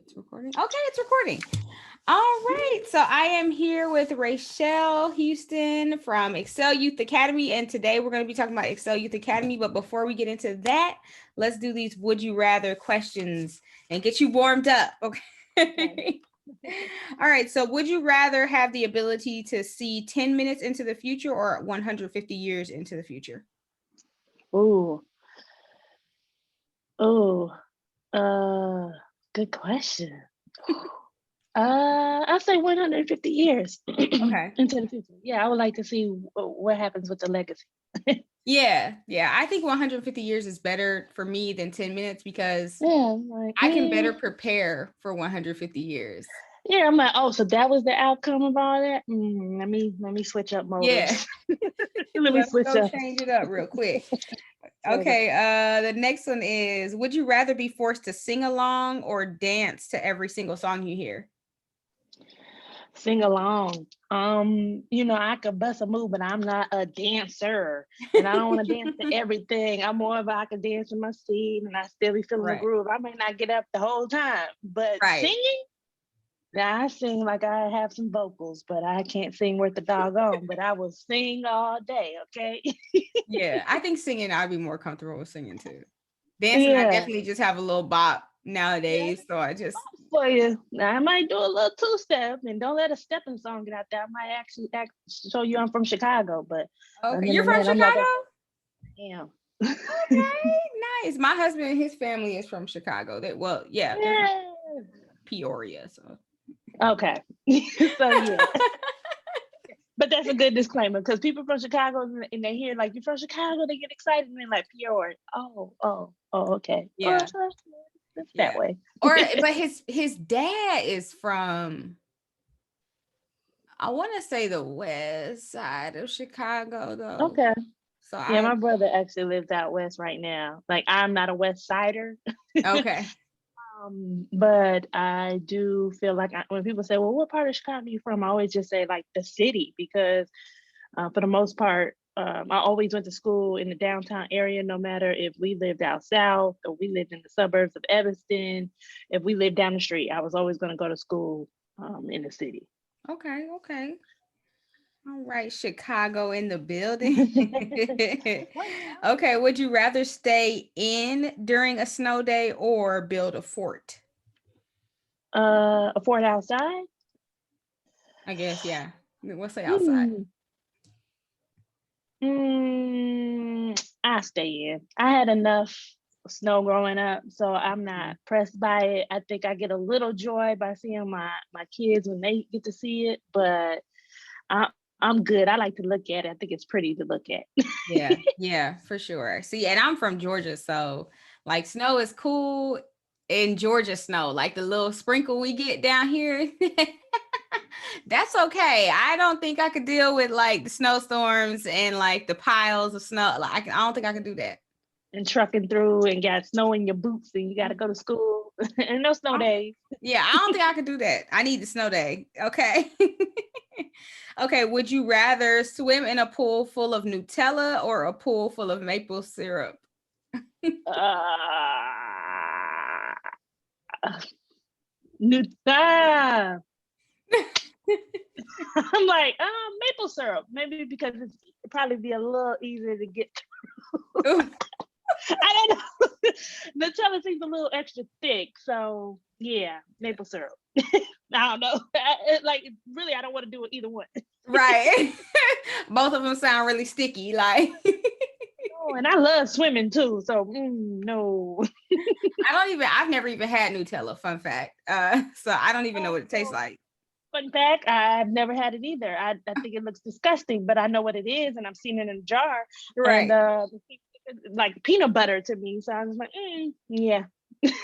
It's recording. Okay, it's recording. All right. So I am here with Rachelle Houston from Excel Youth Academy. And today we're going to be talking about Excel Youth Academy. But before we get into that, let's do these would you rather questions and get you warmed up. Okay. All right. So would you rather have the ability to see 10 minutes into the future or 150 years into the future? Ooh. Oh, good question. I'll say 150 years Okay. into the future. Yeah, I would like to see what happens with the legacy. Yeah. I think 150 years is better for me than 10 minutes because Yeah, like, I can better prepare for 150 years. Yeah, I'm like, oh, so that was the outcome of all that. Let me switch up motors. Yeah. Let me Let's switch go up. change it up real quick. Okay, the next one is, would you rather be forced to sing along or dance to every single song you hear? Sing along. I could bust a move, but I'm not a dancer, and I don't want to dance to everything. I'm more of I can dance in my seat, and I still be feeling the Right. groove. I may not get up the whole time, but Right. singing. Now I sing like I have some vocals, but I can't sing worth the doggone. But I will sing all day. Okay. Yeah, I think singing, I'd be more comfortable with singing too. Dancing, I Yeah. definitely just have a little bop nowadays, Yeah. so I just. For you. Now I might do a little two-step, and don't let a stepping song get out there. I might actually show you I'm from Chicago, but Okay, other you're than from that, I'm like, Chicago? damn. Okay, nice. My husband and his family is from Chicago. They're from Yeah. Peoria, so. Okay. So yeah. But that's a good disclaimer because people from Chicago and they hear like you're from Chicago, they get excited and they're like Peoria. Oh, okay. Yeah. It's that Yeah. way. But his dad is from, I want to say, the west side of Chicago though. Okay. So Yeah, I my brother actually lives out west right now. Like I'm not a West Sider. okay. But I do feel like when people say, "Well, what part of Chicago are you from?" I always just say like the city because for the most part, I always went to school in the downtown area, no matter if we lived out south or we lived in the suburbs of Evanston. If we lived down the street, I was always going to go to school in the city. Okay. All right, Chicago in the building. Okay, would you rather stay in during a snow day or build a fort? A fort outside? I guess, yeah. We'll say outside. Hmm. I stay in. I had enough snow growing up, so I'm not pressed by it. I think I get a little joy by seeing my kids when they get to see it, but I, I'm good. I like to look at it. I think it's pretty to look at. Yeah, for sure. See, and I'm from Georgia, so like snow is cool in Georgia snow, like the little sprinkle we get down here. That's okay. I don't think I could deal with like the snowstorms and like the piles of snow. Like I don't think I could do that. And trucking through and got snow in your boots and you got to go to school and no snow days. Yeah, I don't think I could do that. I need the snow day. Okay. Okay, would you rather swim in a pool full of Nutella or a pool full of maple syrup? Uh, new time. I'm like, maple syrup. Maybe because it's probably be a little easier to get through. I don't know. Nutella seems a little extra thick, so yeah, maple syrup. I don't know. Really, I don't want to do it either one. Right. Both of them sound really sticky. Like, Oh, and I love swimming too, so no. I've never even had Nutella, fun fact. So I don't even know what it tastes like. Fun fact, I've never had it either. I think it looks disgusting, but I know what it is, and I've seen it in a jar. Right. And like peanut butter to me, so I was like, yeah.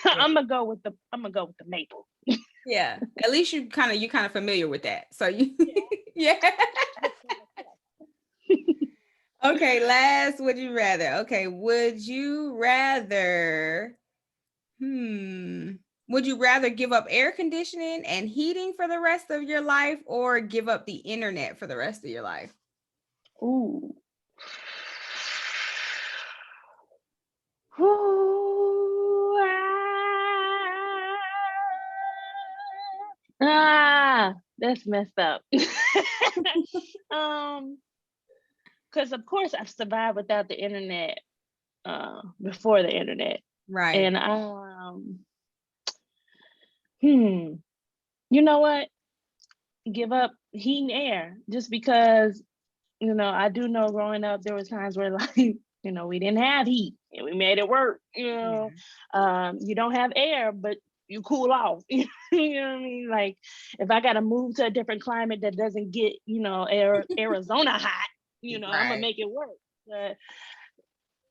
I'm gonna go with the maple. Yeah. At least you kind of familiar with that. So you yeah. Okay, last would you rather? Okay, would you rather would you rather give up air conditioning and heating for the rest of your life or give up the internet for the rest of your life? Ooh. Ooh, That's messed up. um, because of course I've survived without the internet before the internet. Right. And you know what? Give up heat and air just because, I do know growing up there was times where like, we didn't have heat and we made it work, Yeah. you don't have air, but you cool off. You know what I mean? Like if I gotta move to a different climate that doesn't get, Arizona hot, I'm gonna Right. make it work. But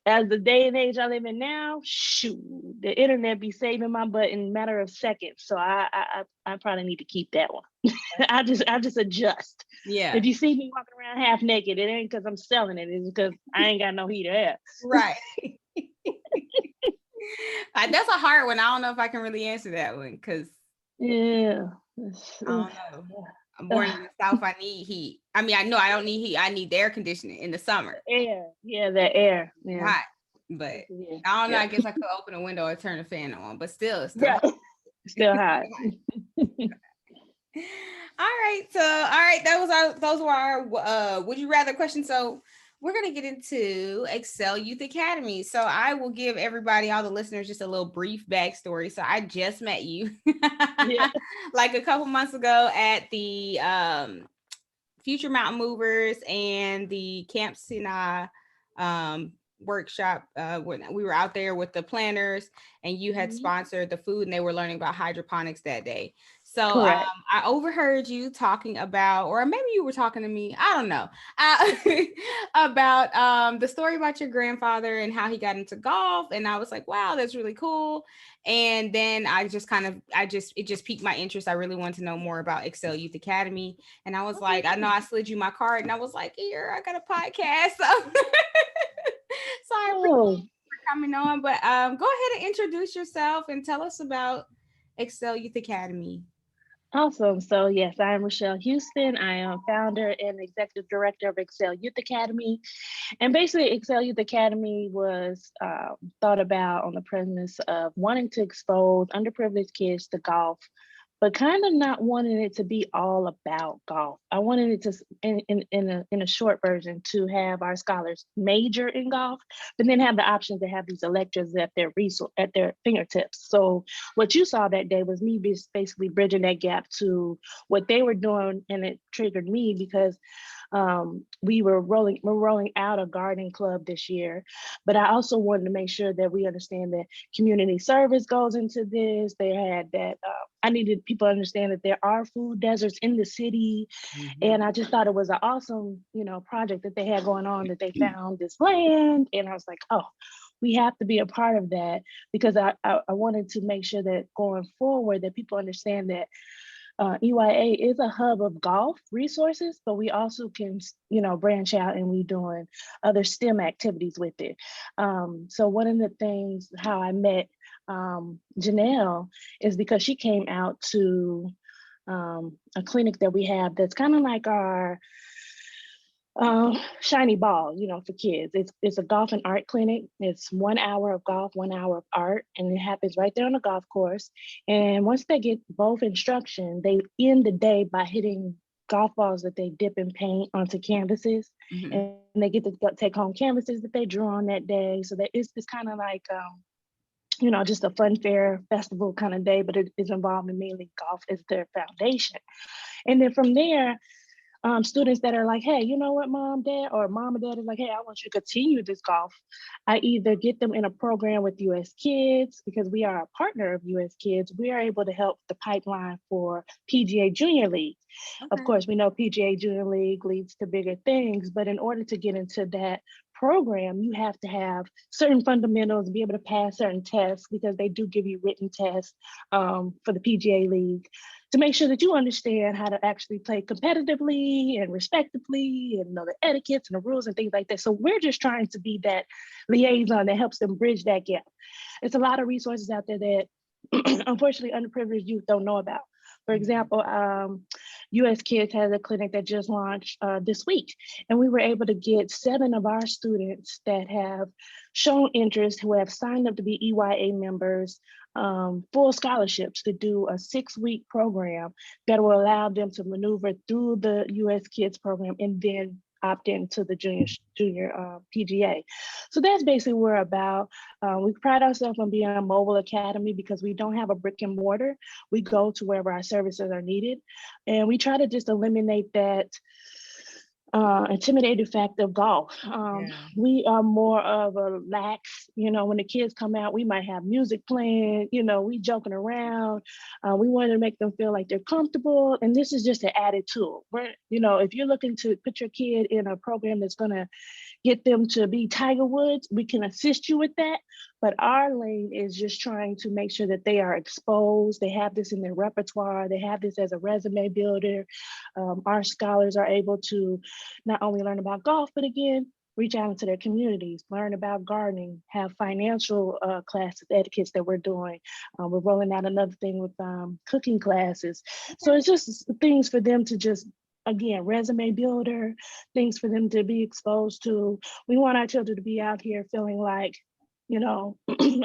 as the day and age I live in now, shoot, the internet be saving my butt in a matter of seconds. So I probably need to keep that one. I just adjust. Yeah. If you see me walking around half naked, it ain't because I'm selling it. It's because I ain't got no heat or air. Right. That's a hard one. I don't know if I can really answer that one because Yeah. I don't know. I'm born in the South. I need heat. I mean, I know I don't need heat. I need the air conditioning in the summer. Air. Yeah, the air. It's Yeah. hot. But Yeah. I don't know. Yeah. I guess I could open a window or turn the fan on, but still, it's still Right. hot. Still hot. All right. So, all right, those were our would you rather questions. So we're gonna get into Excel Youth Academy. So I will give everybody, all the listeners, just a little brief backstory. So I just met you Yeah. like a couple months ago at the Future Mountain Movers and the Camp Sinai workshop when we were out there with the planners and you had Mhm. sponsored the food and they were learning about hydroponics that day. So Correct. I overheard you talking about, or maybe you were talking to me, I don't know, about the story about your grandfather and how he got into golf. And I was like, wow, that's really cool. And then it just piqued my interest. I really wanted to know more about Excel Youth Academy. And I was Okay. like, I know I slid you my card and I was like, here, I got a podcast. So, so I appreciate Oh, you for coming on. But go ahead and introduce yourself and tell us about Excel Youth Academy. awesome. So, yes, I am Rachelle Houston. I am founder and executive director of Excel Youth Academy. And basically, Excel Youth Academy was thought about on the premise of wanting to expose underprivileged kids to golf, but kind of not wanting it to be all about golf. I wanted it to, in a short version, to have our scholars major in golf, but then have the option to have these electives at their at their fingertips. So what you saw that day was me basically bridging that gap to what they were doing, and it triggered me because we're rolling out a gardening club this year, but I also wanted to make sure that we understand that community service goes into this. They had that I needed people to understand that there are food deserts in the city, Mhm. and I just thought it was an awesome, project that they had going on, that they found this land, and I was like, oh, we have to be a part of that, because I wanted to make sure that going forward that people understand that EYA is a hub of golf resources, but we also can, branch out and we doing other STEM activities with it. So one of the things how I met Janelle is because she came out to a clinic that we have that's kind of like our shiny ball, for kids. It's a golf and art clinic. It's 1 hour of golf, 1 hour of art, and it happens right there on the golf course. And once they get both instruction, they end the day by hitting golf balls that they dip in paint onto canvases, Mhm. and they get to take home canvases that they drew on that day. So that it's kind of like just a fun fair festival kind of day, but it is involving mainly golf as their foundation. And then from there, students that are like, hey, you know what, mom, dad, or mom and dad is like, hey, I want you to continue this golf. I either get them in a program with US Kids, because we are a partner of US Kids. We are able to help the pipeline for PGA Junior League. Of Okay. course, we know PGA Junior League leads to bigger things, but in order to get into that program, you have to have certain fundamentals, be able to pass certain tests, because they do give you written tests for the PGA League, to make sure that you understand how to actually play competitively and respectably, and know the etiquettes and the rules and things like that. So we're just trying to be that liaison that helps them bridge that gap. It's a lot of resources out there that unfortunately underprivileged youth don't know about. For example, US Kids has a clinic that just launched this week, and we were able to get 7 of our students that have shown interest, who have signed up to be EYA members, full scholarships to do a 6-week program that will allow them to maneuver through the US Kids program and then opt into the junior PGA. So that's basically what we're about. We pride ourselves on being a mobile academy because we don't have a brick and mortar. We go to wherever our services are needed. And we try to just eliminate that intimidating factor of golf. We are more of a lax, when the kids come out, we might have music playing, we joking around. We want to make them feel like they're comfortable. And this is just an added tool. If you're looking to put your kid in a program that's going to get them to be Tiger Woods, we can assist you with that. But our lane is just trying to make sure that they are exposed. They have this in their repertoire. They have this as a resume builder. Our scholars are able to not only learn about golf, but again, reach out into their communities, learn about gardening, have financial classes, etiquettes that we're doing. We're rolling out another thing with cooking classes. So it's just things for them to just, again, resume builder, things for them to be exposed to. We want our children to be out here feeling like, I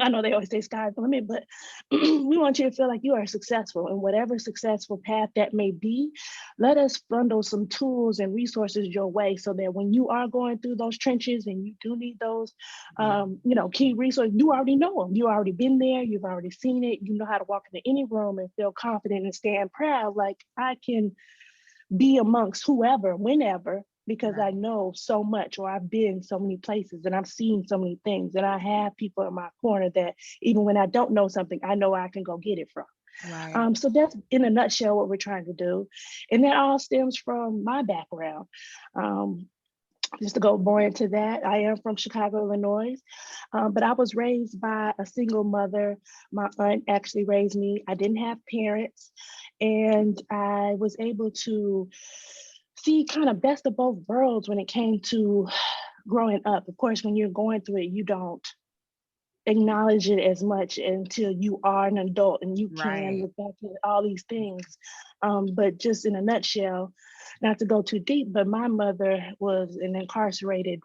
know they always say sky's the limit, but we want you to feel like you are successful in whatever successful path that may be. Let us bundle some tools and resources your way so that when you are going through those trenches and you do need those, key resources, you already know them. You've already been there. You've already seen it. You know how to walk into any room and feel confident and stand proud. Like I can be amongst whoever, whenever, because I know so much, or I've been so many places and I've seen so many things, and I have people in my corner that even when I don't know something, I know I can go get it from. Right. So that's in a nutshell what we're trying to do. And that all stems from my background. Just to go more into that, I am from Chicago, Illinois, but I was raised by a single mother. My aunt actually raised me. I didn't have parents, and I was able to see kind of best of both worlds when it came to growing up. Of course, when you're going through it, you don't acknowledge it as much until you are an adult and you can look back at all these things. But just in a nutshell, not to go too deep, but my mother was an incarcerated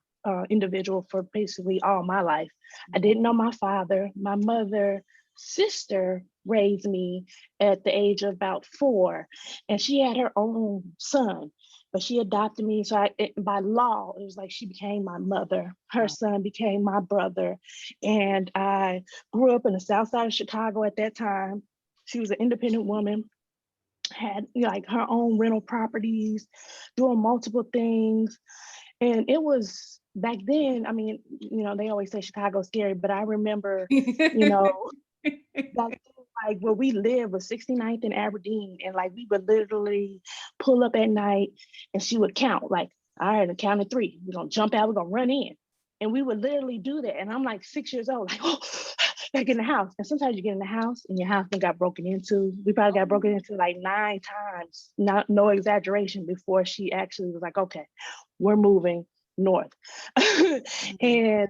individual for basically all my life. I didn't know my father. My mother's sister raised me at the age of about 4, and she had her own son, but she adopted me. So by law, it was like she became my mother. Her son became my brother. And I grew up in the south side of Chicago at that time. She was an independent woman, had like her own rental properties, doing multiple things. And it was back then, I mean, they always say Chicago's scary, but I remember, back then, like where we lived was 69th and Aberdeen. And like we would literally pull up at night and she would count, like, all right, I counted 3. We're gonna jump out, we're gonna run in. And we would literally do that. And I'm like 6 years old, like, oh, gotta get in the house. And sometimes you get in the house and your house got broken into. We probably got broken into like 9 times, no exaggeration, before she actually was like, okay, we're moving north. And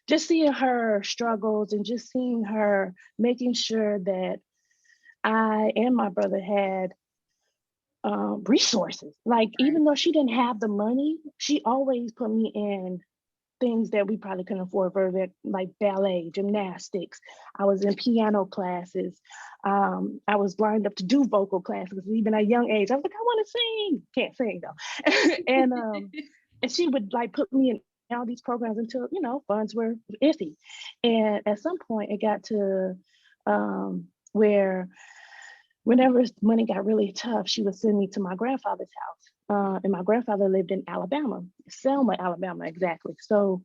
just seeing her struggles and just seeing her making sure that I and my brother had resources. Like, even though she didn't have the money, she always put me in things that we probably couldn't afford for that, like ballet, gymnastics. I was in piano classes. I was lined up to do vocal classes. Even at a young age, I was like, I want to sing. Can't sing though. And she would like put me in all these programs until, funds were iffy. And at some point it got to where whenever money got really tough, she would send me to my grandfather's house. And my grandfather lived in Alabama, Selma, Alabama, exactly. So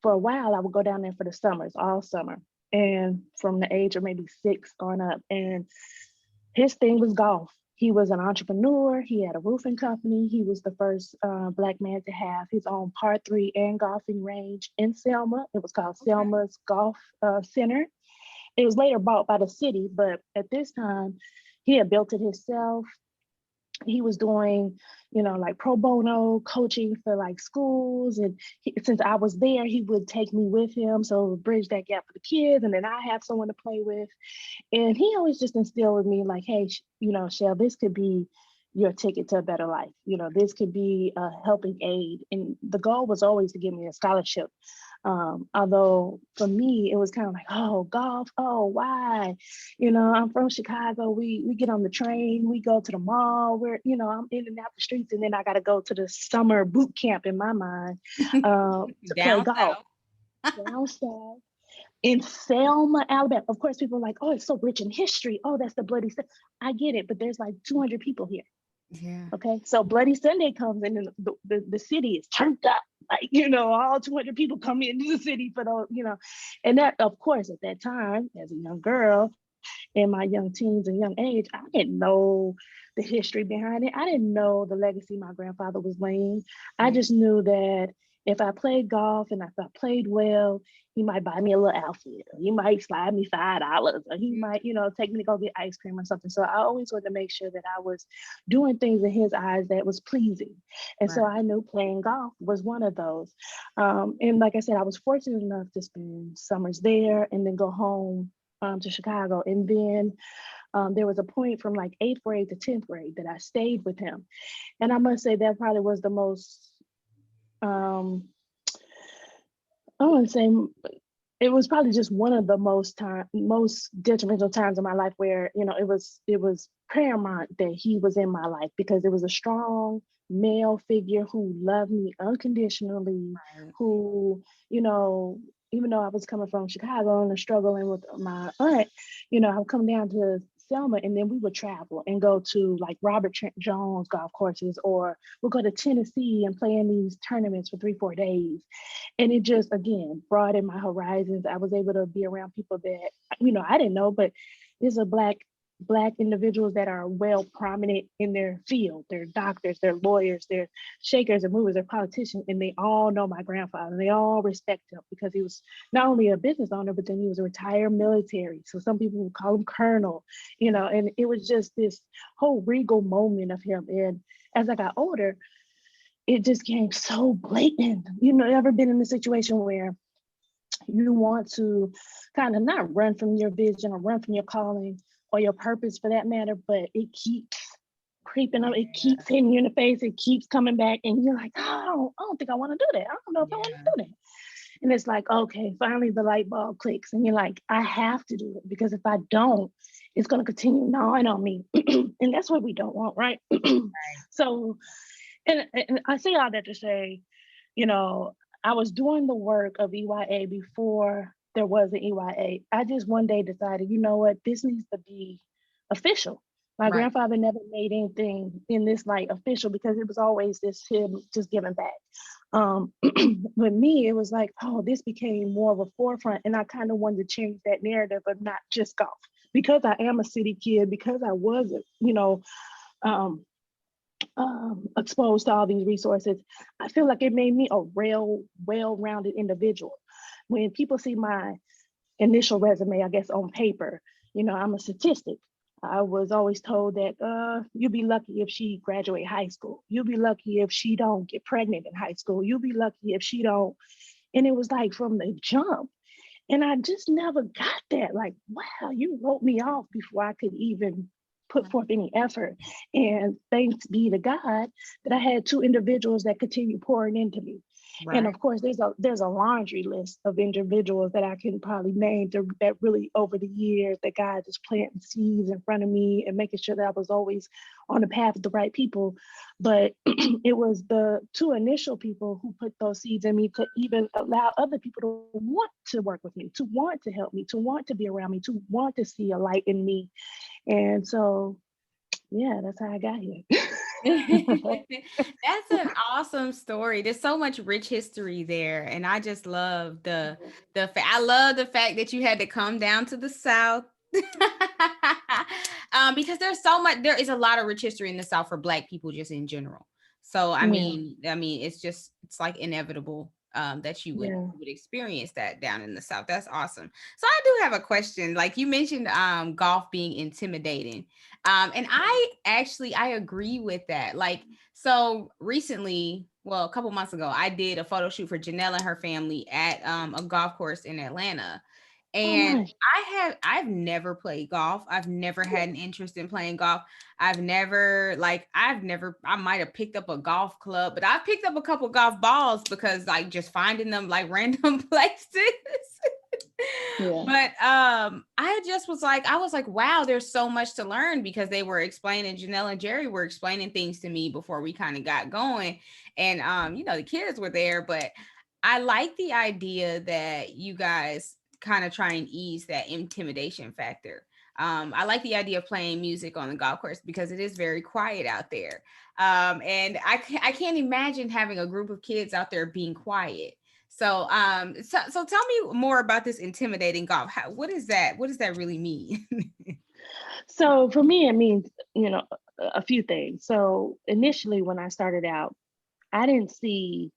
for a while, I would go down there for the summers, all summer. And from the age of maybe 6 on up. And his thing was golf. He was an entrepreneur. He had a roofing company. He was the first Black man to have his own par 3 and golfing range in Selma. It was called Selma's Golf Center. It was later bought by the city, but at this time, he had built it himself. he was doing, like pro bono coaching for like schools. And since I was there, he would take me with him. So bridge that gap for the kids. And then I have someone to play with. And he always just instilled with me like, hey, Shell, this could be your ticket to a better life. This could be a helping aid. And the goal was always to give me a scholarship. Although for me, it was kind of like, oh, golf, oh, why? I'm from Chicago. We get on the train, we go to the mall, I'm in and out the streets, and then I got to go to the summer boot camp in my mind to play Down golf south. down south in Selma, Alabama. Of course, people are like, oh, it's so rich in history. Oh, that's the Bloody Sunday. I get it, but there's like 200 people here. Yeah. Okay, so Bloody Sunday comes in, and the city is turned up. Like, all 200 people come into the city for those, and that, of course, at that time, as a young girl in my young teens and young age, I didn't know the history behind it. I didn't know the legacy my grandfather was laying. I Right. just knew that if I played golf and if I played well, he might buy me a little outfit, or he might slide me $5, or he might, take me to go get ice cream or something. So I always wanted to make sure that I was doing things in his eyes that was pleasing. And Right. so I knew playing golf was one of those. And like I said, I was fortunate enough to spend summers there and then go home to Chicago. And then there was a point from like 8th grade to 10th grade that I stayed with him. And I must say that probably was the most, I wouldn't say, it was probably just one of the most detrimental times of my life where, it was paramount that he was in my life, because it was a strong male figure who loved me unconditionally, Right. who, even though I was coming from Chicago and struggling with my aunt, I would come down to Selma, and then we would travel and go to like Robert Trent Jones golf courses, or we'll go to Tennessee and play in these tournaments for 3-4 days. And it just, again, broadened my horizons. I was able to be around people that, I didn't know, but there's a black individuals that are well prominent in their field. They're doctors, they're lawyers, they're shakers and movers, they're politicians, and they all know my grandfather, and they all respect him because he was not only a business owner, but then he was a retired military. So some people would call him colonel, and it was just this whole regal moment of him. And as I got older, it just came so blatant. Ever been in a situation where you want to kind of not run from your vision or run from your calling or your purpose for that matter, but it keeps creeping up, it keeps hitting you in the face, it keeps coming back, and you're like, oh, I don't think I want to do that. I don't know if I want to Yeah. do that. And it's like, okay, finally the light bulb clicks, and you're like, I have to do it, because if I don't, it's going to continue gnawing on me. And that's what we don't want, right? Right. So, and I say all that to say, you know, I was doing the work of EYA before there was an EYA. I just one day decided, you know what, this needs to be official. My Right. grandfather never made anything in this like official, because it was always this him just giving back. With me, it was like, oh, this became more of a forefront, and I kind of wanted to change that narrative of not just golf, because I am a city kid, because I wasn't, um, exposed to all these resources. I feel like it made me a real well-rounded individual. When people see my initial resume, I guess on paper, I'm a statistic. I was always told that you'll be lucky if she graduate high school. You'll be lucky if she don't get pregnant in high school. You'll be lucky if she don't. And it was like from the jump. And I just never got that. Like, wow, you wrote me off before I could even put forth any effort. And thanks be to God that I had two individuals that continue pouring into me. And Right. of course, there's a laundry list of individuals that I can probably name that really over the years that God just planting seeds in front of me and making sure that I was always on the path of the right people. But it was the two initial people who put those seeds in me to even allow other people to want to work with me, to want to help me, to want to be around me, to want to see a light in me. And so, yeah, that's how I got here. That's an awesome story. There's so much rich history there, and I just love I love the fact that you had to come down to the South. Because there is a lot of rich history in the South for Black people just in general. So Yeah. I mean, it's like inevitable. that Yeah. you would experience that down in the South. That's awesome. So I do have a question. Like you mentioned, golf being intimidating, and I agree with that. Like so recently, well, a couple months ago, I did a photo shoot for Janelle and her family at a golf course in Atlanta. Oh, And nice. I've never played golf. I've never had an interest in playing golf. I might have picked up a golf club, but I've picked up a couple golf balls because like just finding them like random places. Yeah. But I was like, wow, there's so much to learn because they were explaining, Janelle and Jerry were explaining things to me before we kind of got going. And the kids were there, but I like the idea that you guys kind of try and ease that intimidation factor. I like the idea of playing music on the golf course because it is very quiet out there. And I can't imagine having a group of kids out there being quiet. So tell me more about this intimidating golf. What is that? What does that really mean? So for me, it means, a few things. So initially, when I started out, I didn't see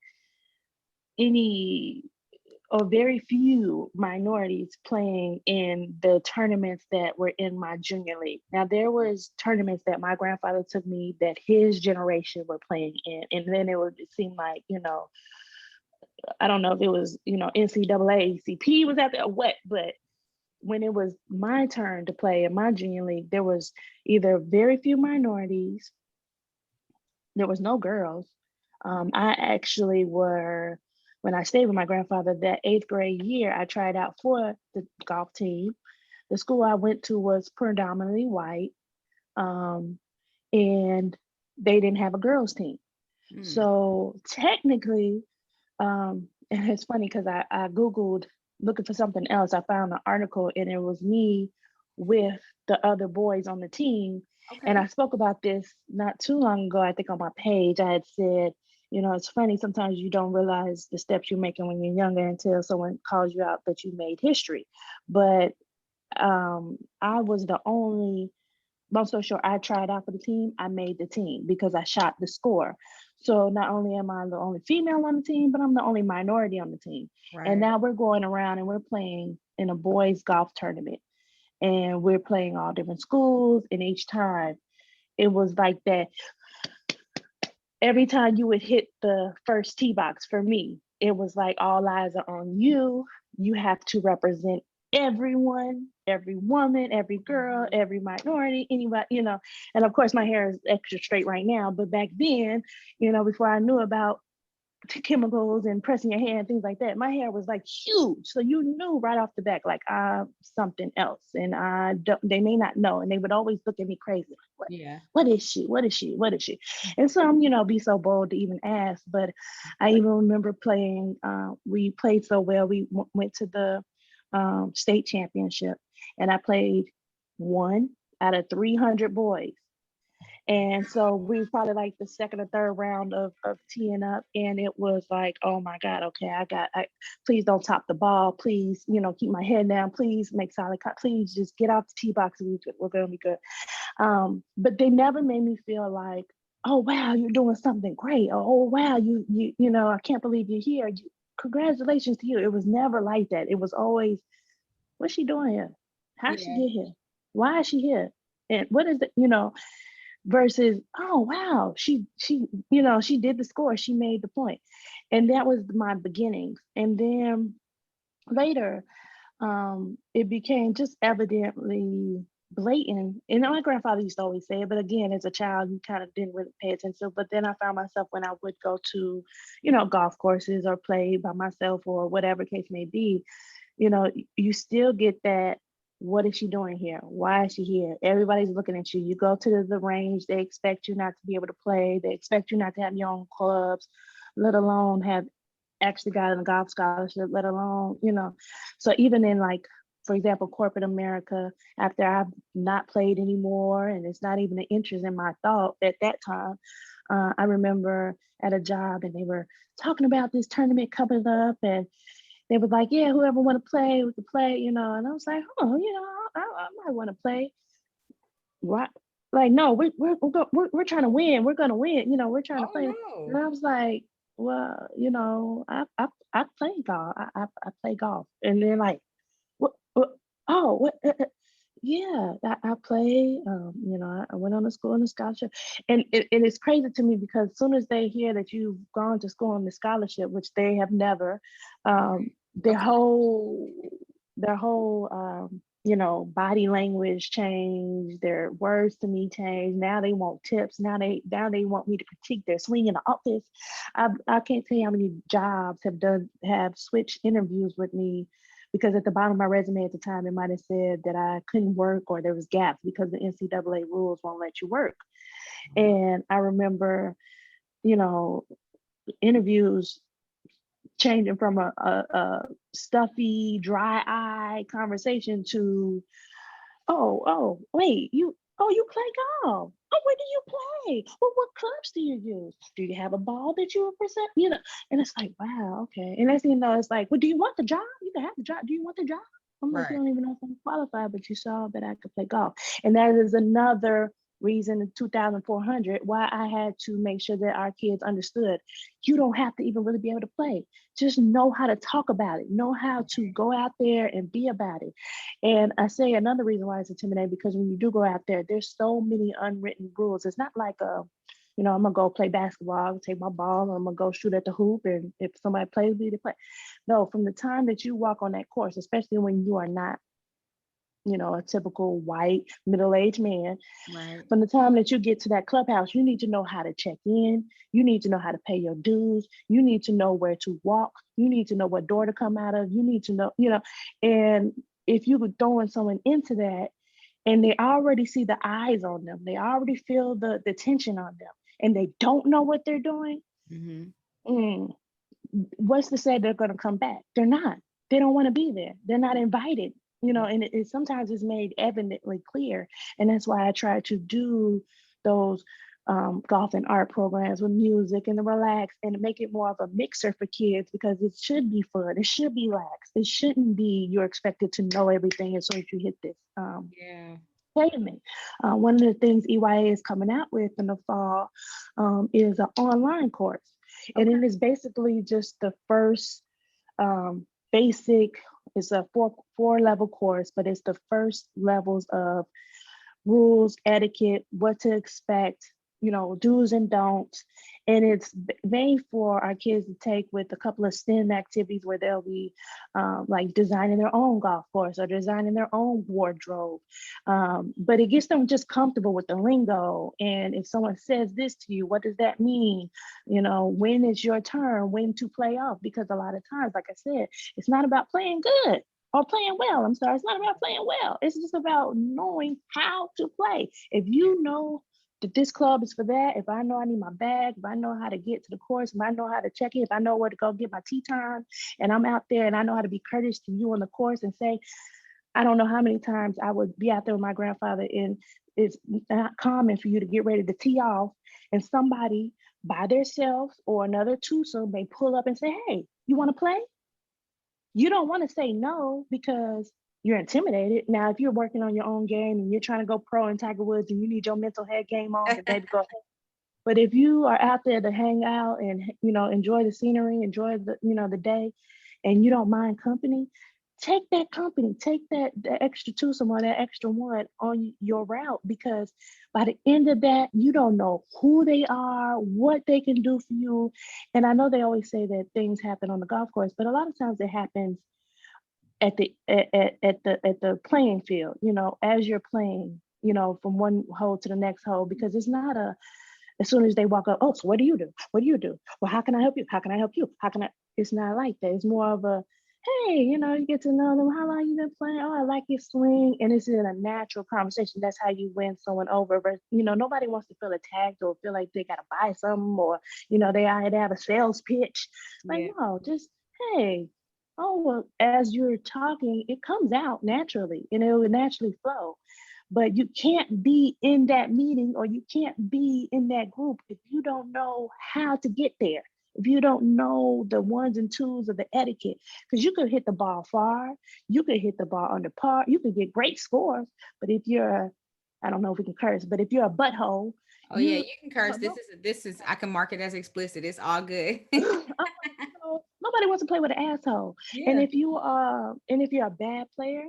any or very few minorities playing in the tournaments that were in my junior league. Now there was tournaments that my grandfather took me that his generation were playing in, and then it seemed like, I don't know if it was, NCAA, CP was out there or what, but when it was my turn to play in my junior league, there was either very few minorities, there was no girls. I actually were, when I stayed with my grandfather that eighth grade year, I tried out for the golf team. The school I went to was predominantly white, um, and they didn't have a girls team. Mm, So technically, and it's funny because I Googled looking for something else. I found an article and it was me with the other boys on the team. And okay. I spoke about this not too long ago, I think on my page. I had said, it's funny, sometimes you don't realize the steps you're making when you're younger until someone calls you out that you made history. But I was the only, long story short, I tried out for the team. I made the team because I shot the score. So not only am I the only female on the team, but I'm the only minority on the team. And Right. now we're going around and we're playing in a boys golf tournament. And we're playing all different schools. And each time it was like that. Every time you would hit the first tee box for me, it was like all eyes are on you. You have to represent everyone, every woman, every girl, Mhm. every minority, anybody, And of course, my hair is extra straight right now. But back then, before I knew about chemicals and pressing your hair and things like that, my hair was like huge. So you knew right off the back, like I'm something else. And I don't, they may not know. And they would always look at me crazy. Like, Yeah. what is she? What is she? What is she? And some, be so bold to even ask. But I even remember playing, we played so well. We went to the state championship and I played one out of 300 boys. And so we was probably like the second or third round of teeing up. And it was like, oh my God, okay, please don't top the ball. Please, keep my head down. Please make solid cut. Please just get off the tee box. We're going to be good. But they never made me feel like, oh, wow, you're doing something great. Or, oh, wow, I can't believe you're here. Congratulations to you. It was never like that. It was always, what's she doing here? How'd she Yeah. get here? Why is she here? And what is it, versus, oh wow, she did the score, she made the point. And that was my beginnings. And then later, it became just evidently blatant. And my grandfather used to always say it, but again, as a child, you kind of didn't really pay attention. But then I found myself when I would go to, golf courses or play by myself or whatever case may be, you still get that. What is she doing here? Why is she here? Everybody's looking at you. You go to the range, they expect you not to be able to play. They expect you not to have your own clubs, let alone have actually gotten a golf scholarship, let alone, So even in like, for example, corporate America, after I've not played anymore and it's not even an interest in my thought at that time, I remember at a job and they were talking about this tournament coming up and they was like, yeah, whoever want to play, we can play, And I was like, oh, I might want to play. What? Like, no, we're trying to win. We're gonna win. We're trying to Oh play. And no. I was like, well, I play golf. I play golf. And they're like, what oh, what yeah, I play. I went on a school on a scholarship, and it's crazy to me because as soon as they hear that you've gone to school on the scholarship, which they have never, their Of course. whole body language changed, their words to me changed. Now they want tips. Now they want me to critique their swing in the office. I can't tell you how many jobs have switched interviews with me because at the bottom of my resume at the time, it might have said that I couldn't work or there was gaps because the NCAA rules won't let you work. And I remember, you know, interviews changing from a stuffy, dry eye conversation to, wait, you play golf. Oh, where do you play? Well, what clubs do you use? Do you have a ball that you represent? And it's like, wow, okay. And that's, it's like, well, do you want the job? You can have the job. Do you want the job? I'm like, you Right. don't even know if I'm qualified, but you saw that I could play golf. And that is another reason in 2400 why I had to make sure that our kids understood you don't have to even really be able to play. Just know how to talk about it, know how to go out there and be about it. And I say another reason why it's intimidating because when you do go out there, there's so many unwritten rules. It's not like I'm gonna go play basketball, take my ball, I'm gonna go shoot at the hoop, and if somebody plays me, they play. No, from the time that you walk on that course, especially when you are not, a typical white middle-aged man, Right. from the time that you get to that clubhouse, you need to know how to check in. You need to know how to pay your dues. You need to know where to walk. You need to know what door to come out of. You need to know, and if you were throwing someone into that and they already see the eyes on them, they already feel the tension on them, and they don't know what they're doing, Mm-hmm. mm, what's to say they're going to come back? They're not. They don't want to be there. They're not invited. And it sometimes is made evidently clear, and that's why I try to do those golf and art programs with music and the relax and make it more of a mixer for kids because it should be fun. It should be lax. It shouldn't be you're expected to know everything as soon as you hit this Yeah. pavement. One of the things EYA is coming out with in the fall is an online course, and Okay. it is basically just the first basic. It's a four level course, but it's the first levels of rules, etiquette, what to expect, do's and don'ts. And it's made for our kids to take with a couple of STEM activities where they'll be like designing their own golf course or designing their own wardrobe. But it gets them just comfortable with the lingo. And if someone says this to you, what does that mean? When is your turn? When to play off? Because a lot of times, like I said, it's not about playing good or playing well. I'm sorry, it's not about playing well. It's just about knowing how to play. If Yeah. you know that this club is for that, if I know I need my bag, if I know how to get to the course, if I know how to check it, if I know where to go get my tea time, and I'm out there and I know how to be courteous to you on the course and say, I don't know how many times I would be out there with my grandfather and it's not common for you to get ready to tee off and somebody by themselves or another twosome may pull up and say, hey, you want to play? You don't want to say no because you're intimidated. Now, if you're working on your own game and you're trying to go pro in Tiger Woods and you need your mental head game on, then baby, go ahead. But if you are out there to hang out and enjoy the scenery, enjoy the day, and you don't mind company, take that company, take that extra twosome or that extra one on your route because by the end of that, you don't know who they are, what they can do for you. And I know they always say that things happen on the golf course, but a lot of times it happens at the playing field, as you're playing, from one hole to the next hole, because it's not a as soon as they walk up, oh, so what do you do? What do you do? Well, how can I help you? How can I help you? How can I? It's not like that. It's more of a, hey, you get to know them. How long you been playing? Oh, I like your swing. And it's in a natural conversation. That's how you win someone over. But, nobody wants to feel attacked or feel like they got to buy something or, they have a sales pitch. Like, Yeah. no, just, hey, oh, well, as you're talking, it comes out naturally and it will naturally flow. But you can't be in that meeting or you can't be in that group if you don't know how to get there. If you don't know the ones and twos of the etiquette, because you could hit the ball far, you could hit the ball under par, you could get great scores. But if you're, I don't know if we can curse, but if you're a butthole Oh yeah, You you can curse. no, This is I can mark it as explicit. It's all good. I'm like, nobody wants to play with an asshole. Yeah. And if you're a bad player,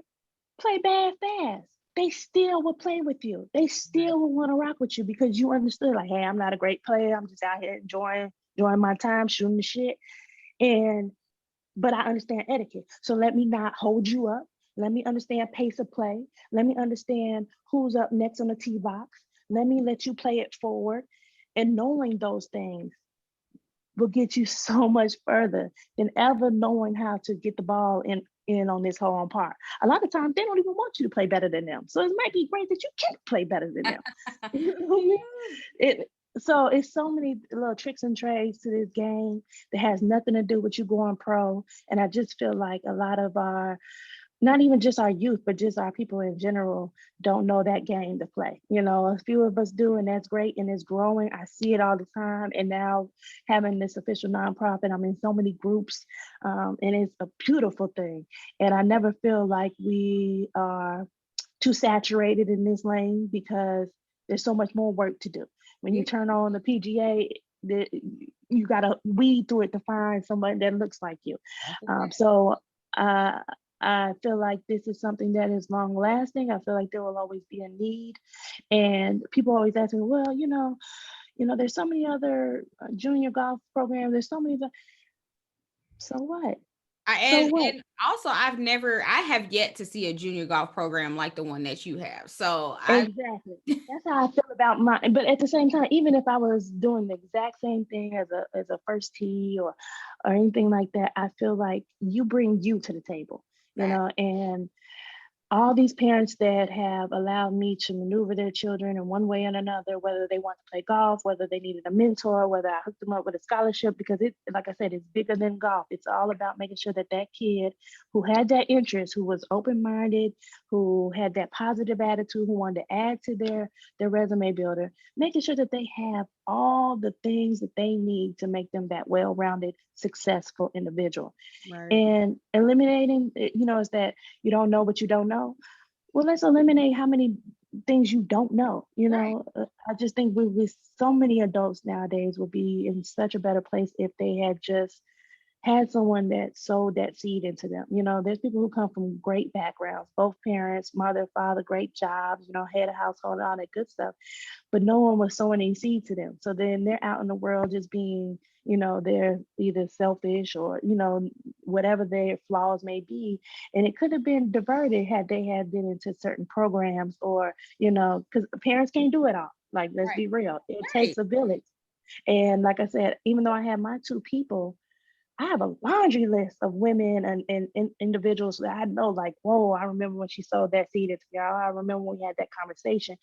play bad fast. They still will play with you. They Right. still will want to rock with you because you understood, like, hey, I'm not a great player. I'm just out here enjoying my time, shooting the shit. And but I understand etiquette. So let me not hold you up. Let me understand pace of play. Let me understand who's up next on the tee box. Let me let you play it forward. And knowing those things will get you so much further than ever knowing how to get the ball in on this home part. A lot of times they don't even want you to play better than them. So it might be great that you can play better than them. You know what I mean? It so it's so many little tricks and trades to this game that has nothing to do with you going pro. And I just feel like a lot of our not even just our youth, but just our people in general don't know that game to play. You know, a few of us do, and that's great, and it's growing. I see it all the time. And now having this official nonprofit, I'm in so many groups, and it's a beautiful thing. And I never feel like we are too saturated in this lane because there's so much more work to do. When Yeah. you turn on the PGA, you got to weed through it to find somebody that looks like you. That's a Um, fact. so uh, I feel like this is something that is long lasting. I feel like there will always be a need, and people always ask me, well, there's so many other junior golf programs. There's so many. So what? I So what? and also I have yet to see a junior golf program like the one that you have. So I Exactly. That's how I feel about mine. But at the same time, even if I was doing the exact same thing as a first tee or anything like that, I feel like you bring you to the table, fact. and all these parents that have allowed me to maneuver their children in one way or another, whether they want to play golf, whether they needed a mentor, whether I hooked them up with a scholarship, because like I said, it's bigger than golf. It's all about making sure that that kid who had that interest, who was open-minded, who had that positive attitude, who wanted to add to their resume builder, making sure that they have all the things that they need to make them that well-rounded, successful individual. Right. And eliminating, is that you don't know what you don't know. Well, let's eliminate how many things you don't know. Right. I just think with so many adults nowadays would be in such a better place if they had just had someone that sowed that seed into them. There's people who come from great backgrounds, both parents, mother, father, great jobs, head of household, all that good stuff, but no one was sowing any seed to them. So then they're out in the world just being, they're either selfish or, whatever their flaws may be. And it could have been diverted had they had been into certain programs or, because parents can't do it all. Like, let's Right. be real. It Right. takes a village. And like I said, even though I have my two people, I have a laundry list of women and individuals that I know, like, whoa, I remember when she sowed that seed into y'all. I remember when we had that conversation.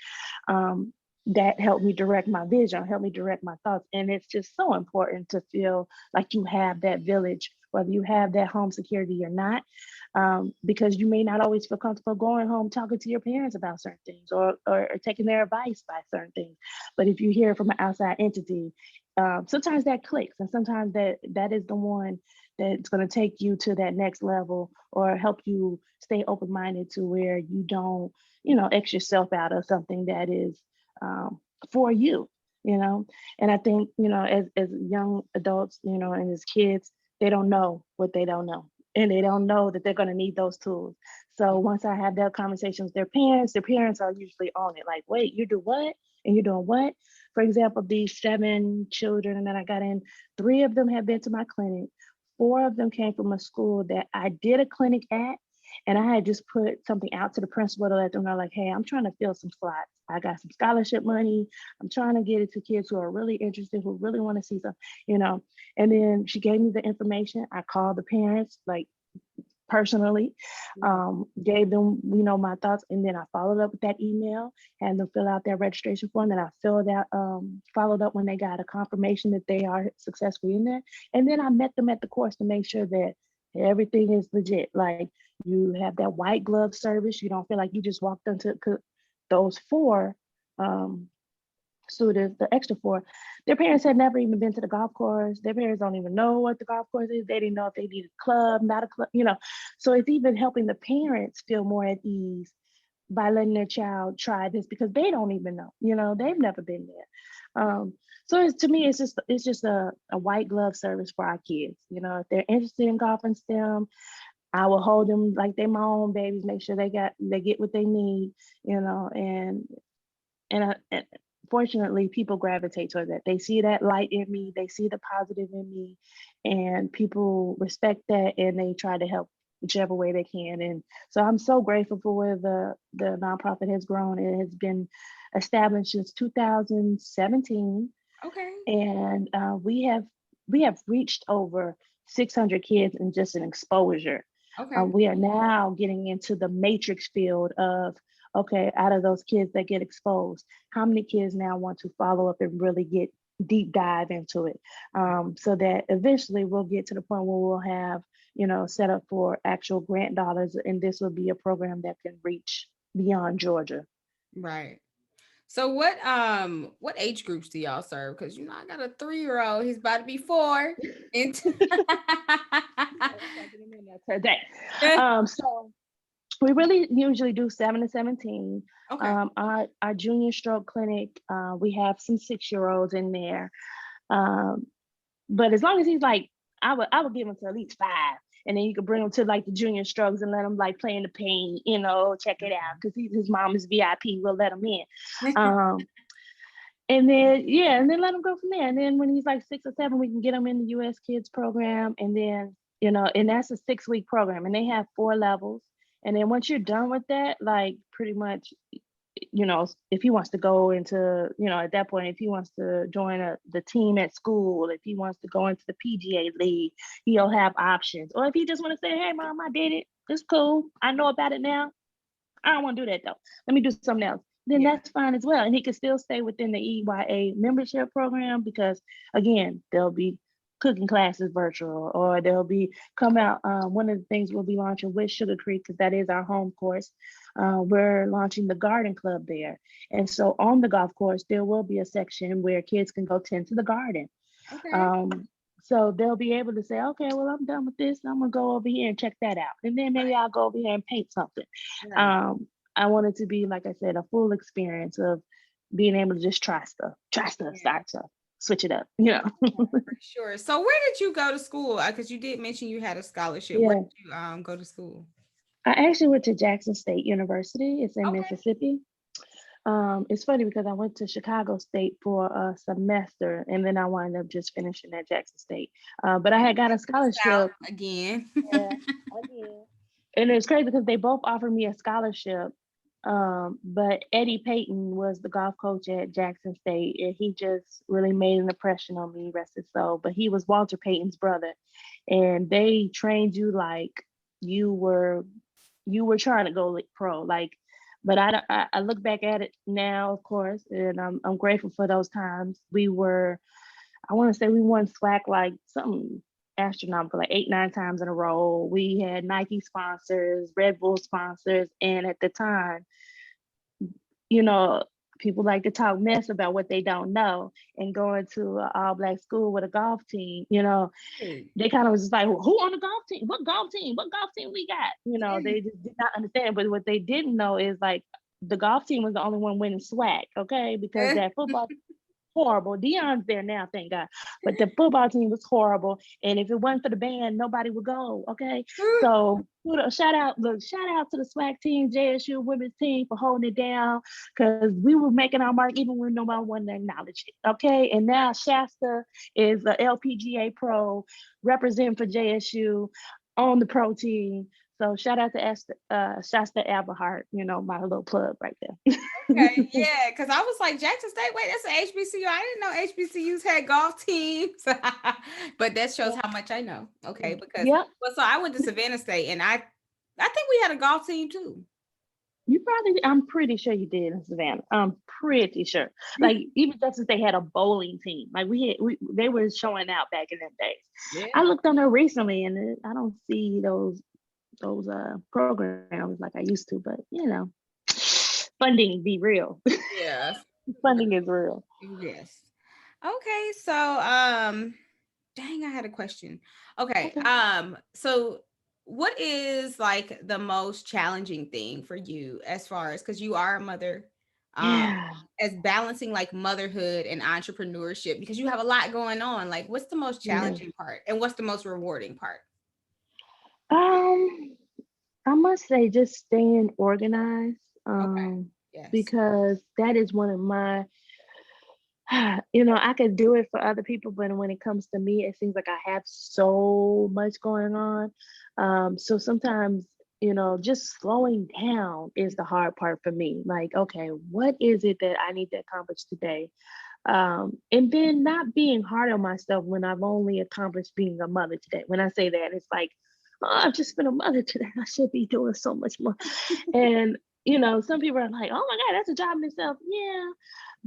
Um, that helped me direct my vision, helped me direct my thoughts. And it's just so important to feel like you have that village, whether you have that home security or not, because you may not always feel comfortable going home talking to your parents about certain things or taking their advice by certain things. But if you hear from an outside entity, sometimes that clicks, and sometimes that is the one that's going to take you to that next level or help you stay open-minded to where you don't, X yourself out of something that is for you, you know. And I think, as young adults, and as kids, they don't know what they don't know. And they don't know that they're going to need those tools. So once I have that conversation with their parents are usually on it. Like, wait, you do what? And you're doing what? For example, these 7 children that I got in, 3 of them have been to my clinic. 4 of them came from a school that I did a clinic at, and I had just put something out to the principal to let them know, like, hey, I'm trying to fill some slots. I got some scholarship money. I'm trying to get it to kids who are really interested, who really want to see some, you know. And then she gave me the information. I called the parents, like, personally, Yeah. gave them, my thoughts, and then I followed up with that email, had them fill out their registration form. Then I followed up when they got a confirmation that they are successfully in there, and then I met them at the course to make sure that everything is legit. Like, you have that white glove service. You don't feel like you just walked into those 4. Um, students, the extra 4, their parents had never even been to the golf course. Their parents don't even know what the golf course is. They didn't know if they needed a club, not a club. So it's even helping the parents feel more at ease by letting their child try this because they don't even know, they've never been there. So to me, it's just a white glove service for our kids. If they're interested in golf and STEM, I will hold them like they're my own babies, make sure they get what they need, and fortunately, people gravitate toward that. They see that light in me, they see the positive in me, and people respect that, and they try to help whichever way they can. And so I'm so grateful for where the nonprofit has grown. It has been established since 2017, Okay. and we have reached over 600 kids in just an exposure. Okay. We are now getting into the matrix field of, okay, out of those kids that get exposed, how many kids now want to follow up and really get deep dive into it, so that eventually we'll get to the point where we'll have, set up for actual grant dollars, and this will be a program that can reach beyond Georgia. Right. So what age groups do y'all serve? Because I got a 3-year-old. He's about to be 4. Into Get him in there today. So we really usually do 7 to 17. Okay. Our junior stroke clinic, we have some 6-year-olds in there. But as long as he's like, I would give him to at least 5. And then you could bring him to like the junior strokes and let him like play in the paint, check it out. Because his mom is VIP, we'll let him in. And then let him go from there. And then when he's like 6 or 7, we can get him in the US Kids program. And then, and that's a 6-week program. And they have 4 levels. And then once you're done with that, like pretty much, if he wants to go into, at that point, if he wants to join the team at school, if he wants to go into the PGA league, he'll have options. Or if he just want to say, hey, mom, I did it. It's cool. I know about it now. I don't want to do that though. Let me do something else. Then Yeah. that's fine as well. And he can still stay within the EYA membership program because, again, there'll be cooking classes virtual, or there'll be come out. One of the things we'll be launching with Sugar Creek, because that is our home course. We're launching the garden club there. And so on the golf course, there will be a section where kids can go tend to the garden. Okay. So they'll be able to say, okay, well, I'm done with this. I'm gonna go over here and check that out. And then maybe I'll go over here and paint something. Right. I want it to be, like I said, a full experience of being able to just try stuff, Yeah. start stuff, switch it up, For sure. So where did you go to school? Because you did mention you had a scholarship. Where Yeah. did you go to school? I actually went to Jackson State University. It's in Okay. Mississippi. It's funny because I went to Chicago State for a semester, and then I wound up just finishing at Jackson State. But I had got a South scholarship. again. Yeah, I did. And it's crazy because they both offered me a scholarship. But Eddie Payton was the golf coach at Jackson State, and he just really made an impression on me, rest his soul. But he was Walter Payton's brother, and they trained you like you were trying to go pro. Like, but I look back at it now, of course, and I'm grateful for those times. I want to say we won SWAC like something astronomical, like 8, 9 times in a row. We had Nike sponsors, Red Bull sponsors, and at the time, you know, people like to talk mess about what they don't know. And going to an all black school with a golf team, Hey, they kind of was just like, well, who on the golf team? What golf team? What golf team we got? yeah. They just did not understand. But what they didn't know is like the golf team was the only one winning SWAC, okay? Because that football horrible. Dion's there now, thank God. But the football team was horrible. And if it wasn't for the band, nobody would go. Okay. So shout out to the SWAC team, JSU women's team for holding it down. Cause we were making our mark even when nobody wanted to acknowledge it. Okay. And now Shasta is the LPGA pro representing for JSU on the pro team. So shout out to Shasta Aberhart, my little plug right there. Okay, yeah, because I was like Jackson State. Wait, that's an HBCU. I didn't know HBCUs had golf teams, but that shows how much I know. Okay, because Yep. so I went to Savannah State, and I think we had a golf team too. I'm pretty sure you did in Savannah. I'm pretty sure. Like even just as they had a bowling team, like they were showing out back in them days. Yeah, I looked on there recently, and I don't see those programs like I used to. But funding be real. yeah, Funding is real. yes. Okay, so dang, I had a question. Okay, Okay. so what is like the most challenging thing for you as far as, because you are a mother, um, Yeah. as balancing like motherhood and entrepreneurship, because you have a lot going on. Like, what's the most Yeah. challenging part and what's the most rewarding part? Um, I must say just staying organized. Okay. Yes. Because that is one of my I could do it for other people, but when it comes to me, it seems like I have so much going on. So sometimes, just slowing down is the hard part for me. Like, okay, what is it that I need to accomplish today? And then not being hard on myself when I've only accomplished being a mother today. When I say that, it's like, oh, I've just been a mother today. I should be doing so much more. And some people are like, oh my God, that's a job in itself. Yeah.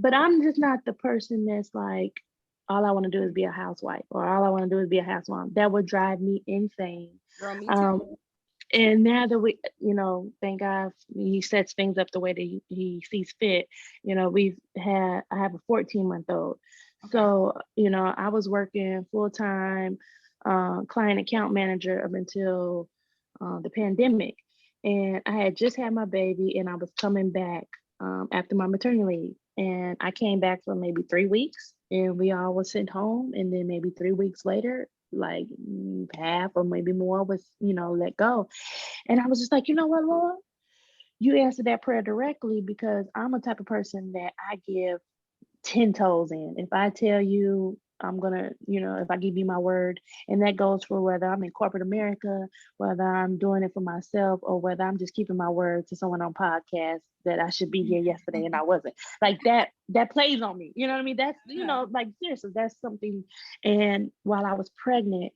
But I'm just not the person that's like, all I want to do is be a housewife or all I want to do is be a house mom. That would drive me insane. Girl, me too. Um, and now that thank God he sets things up the way that he sees fit. I have a 14-month-old. Okay. So, I was working full time client account manager up until the pandemic. And I had just had my baby and I was coming back after my maternity leave. And I came back for maybe 3 weeks and we all was sent home. And then maybe 3 weeks later, like half or maybe more was, let go. And I was just like, you know what, Lord? You answered that prayer directly because I'm a type of person that I give 10 toes in. If I tell you I'm gonna, if I give you my word, and that goes for whether I'm in corporate America, whether I'm doing it for myself, or whether I'm just keeping my word to someone on podcast that I should be here yesterday and I wasn't. Like that plays on me. You know what I mean? That's, Yeah. like seriously, that's something. And while I was pregnant,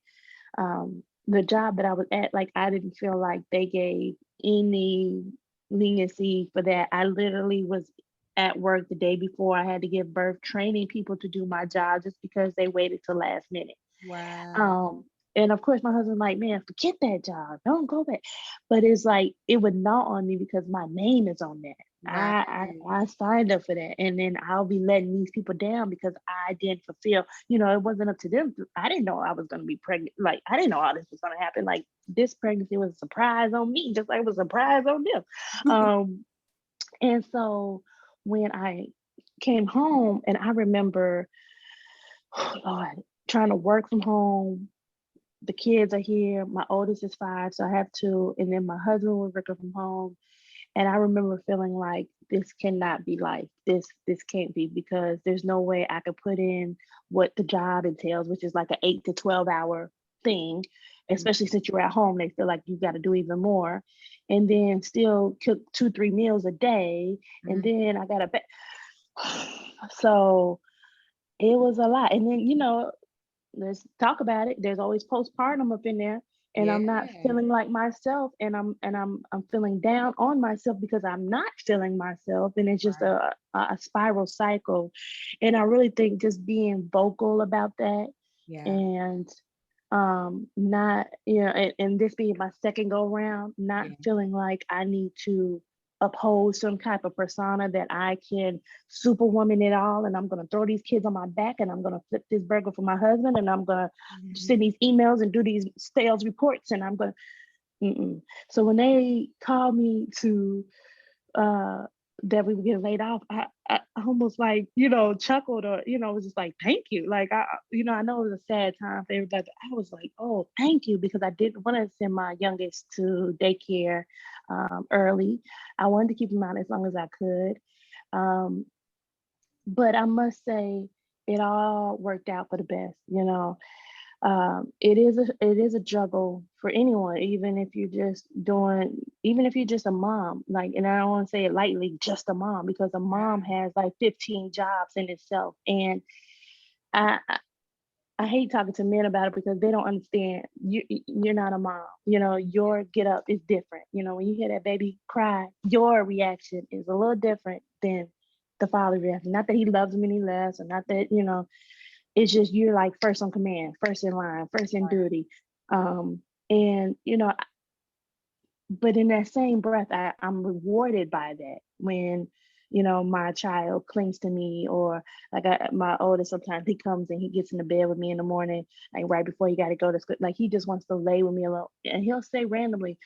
the job that I was at, like I didn't feel like they gave any leniency for that. I literally was at work the day before I had to give birth, training people to do my job just because they waited till last minute. Wow. Um, and of course, my husband's like, man, forget that job. Don't go back. But it's like, it would gnaw on me because my name is on that. Right. I signed up for that. And then I'll be letting these people down because I didn't fulfill, it wasn't up to them. I didn't know I was going to be pregnant. Like, I didn't know all this was going to happen. Like, this pregnancy was a surprise on me, just like it was a surprise on them. Um, and so when I came home, and I remember, oh Lord, trying to work from home. The kids are here. My oldest is 5, so I have 2. And then my husband was working from home. And I remember feeling like this cannot be life. This can't be, because there's no way I could put in what the job entails, which is like an 8 to 12 hour thing, especially since you're at home. They feel like you got to do even more. And then still cook 2, 3 meals a day. And Mhm. then I got to so it was a lot. And then, let's talk about it. There's always postpartum up in there, and Yeah. I'm not feeling like myself, and I'm feeling down on myself because I'm not feeling myself, and it's just Right. a spiral cycle. And I really think just being vocal about that, Yeah. and not, and this being my second go round, not Yeah. feeling like I need to uphold some type of persona that I can superwoman it all, and I'm gonna throw these kids on my back, and I'm gonna flip this burger for my husband, and I'm gonna Mhm. send these emails and do these sales reports, and I'm gonna mm-mm. So when they called me to uh that we would get laid off, I almost like, chuckled, or, was just like, thank you. Like, I know it was a sad time for everybody, but I was like, oh, thank you, because I didn't want to send my youngest to daycare early. I wanted to keep him out as long as I could. Um, but I must say, it all worked out for the best. It is a juggle for anyone, even if you're just a mom, like, and I don't want to say it lightly, just a mom, because a mom Yeah. has like 15 jobs in itself. And I hate talking to men about it because they don't understand. You're not a mom. Your get up is different. When you hear that baby cry, your reaction is a little different than the father's reaction. Not that he loves him any less, or not that, it's just you're like first on command, first in line, first in Right. duty. Um, and but in that same breath, I'm rewarded by that when, my child clings to me, or like my oldest, sometimes he comes and he gets in the bed with me in the morning, like right before he got to go to school. Like he just wants to lay with me alone, and he'll say randomly,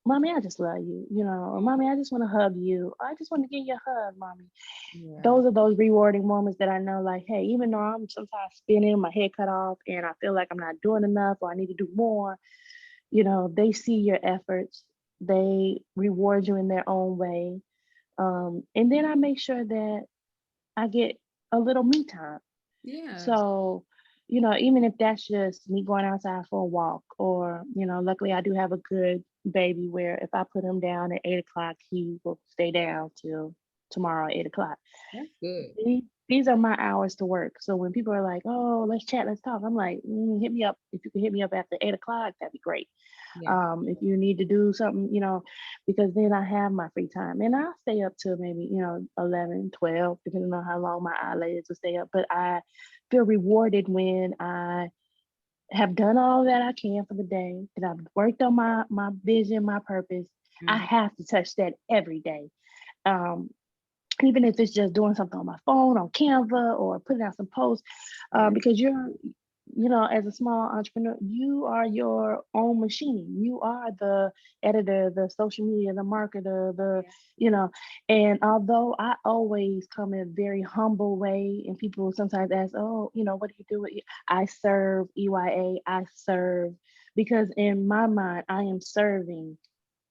"Mommy, I just love you," or "Mommy, I just want to hug you. I just want to give you a hug, Mommy." Yeah. Those are those rewarding moments that I know, like, hey, even though I'm sometimes spinning, my head cut off, and I feel like I'm not doing enough or I need to do more, they see your efforts, they reward you in their own way. And then I make sure that I get a little me time. Yeah. So, even if that's just me going outside for a walk, or, luckily I do have a good baby where if I put him down at 8 o'clock, he will stay down till tomorrow at 8 o'clock. That's good. These are my hours to work. So when people are like, "Oh, let's chat, let's talk," I'm like, hit me up. If you can hit me up after 8 o'clock, that'd be great. Yeah. If you need to do something, because then I have my free time, and I'll stay up till maybe, 11, 12, depending on how long my eyelids will stay up. But I feel rewarded when I have done all that I can for the day, that I've worked on my vision, my purpose. I Mhm. have to touch that every day. Um, Even if it's just doing something on my phone, on Canva, or putting out some posts, Yeah. because as a small entrepreneur, you are your own machine. You are the editor, the social media, the marketer, Yeah. you know, and although I always come in a very humble way, and people sometimes ask, "Oh, what do you do with you?" I serve EYA, I serve, because in my mind, I am serving